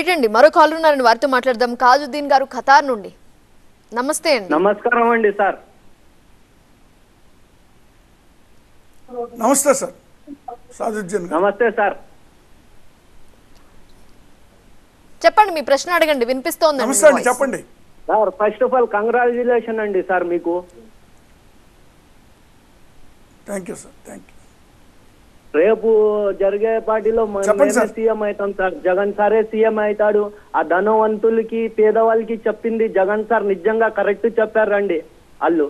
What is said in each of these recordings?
Right అండి, మరో call ఉన్నారని వారితో మాట్లాడదాం. కాజుద్దీన్ గారు ఖతార్ నుండి. నమస్తే అండి. నమస్కారం అండి సార్. నమస్తే సార్. సాజుద్దీన్ గారు నమస్తే సార్. చెప్పండి, మీ ప్రశ్న అడగండి, వినిపిస్తోంది. నమస్తే అండి, చెప్పండి sir. First of all congratulation అండి సార్ మీకు. Thank you sir, thank you. రేపు జరిగే పార్టీలో చెప్పండి సార్. సీఎం అవుతాం సార్. జగన్ సారే సీఎం అవుతాడు. ఆ ధనవంతులకి పేదవాళ్ళకి చెప్పింది జగన్ సార్ నిజంగా కరెక్ట్ చెప్పారండి వాళ్ళు.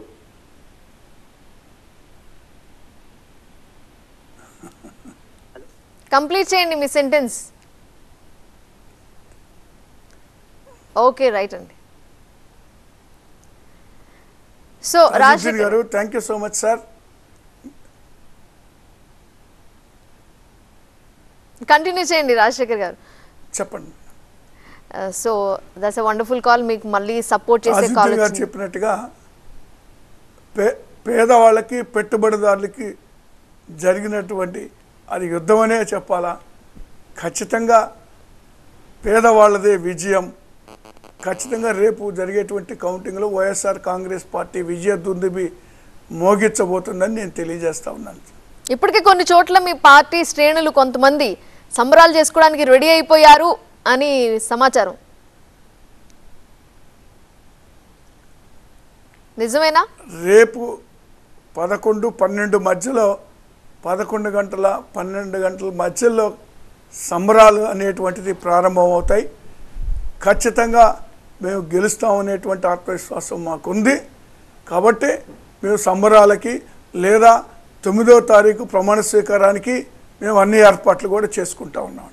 కంప్లీట్ చేయండి మీ సెంటెన్స్. ఓకే, రైట్ అండి. సో రాజశేఖర్ గారు thank you so much sir. Continue చేయండి రాజశేఖర్ గారు. చెప్పండి. So that's a wonderful call. మీకు మళ్ళీ సపోర్ట్ చేసే కాల్ గారు చెప్పినట్టుగా పేదవాళ్ళకి పెట్టుబడిదారులకి జరిగినటువంటి అది యుద్ధమనే చెప్పాలా. ఖచ్చితంగా పేదవాళ్ళదే విజయం. ఖచ్చితంగా రేపు జరిగేటువంటి కౌంటింగ్లో వైఎస్ఆర్ కాంగ్రెస్ పార్టీ విజయ దుందుబి మోగించబోతుందని నేను తెలియజేస్తా ఉన్నాను. ఇప్పటికే కొన్ని చోట్ల మీ పార్టీ శ్రేణులు కొంతమంది సంబరాలు చేసుకోవడానికి రెడీ అయిపోయారు అని సమాచారం, నిజమేనా? రేపు 11-12 మధ్యలో 11 గంటల 12 గంటల మధ్యలో సంబరాలు అనేటువంటిది ప్రారంభమవుతాయి. ఖచ్చితంగా మేము గెలుస్తామనేటువంటి ఆత్మవిశ్వాసం మాకుంది. కాబట్టి మేము సంబరాలకి లేదా 9వ తారీఖు ప్రమాణ స్వీకారానికి మేము అన్ని ఏర్పాట్లు కూడా చేసుకుంటా ఉన్నాం.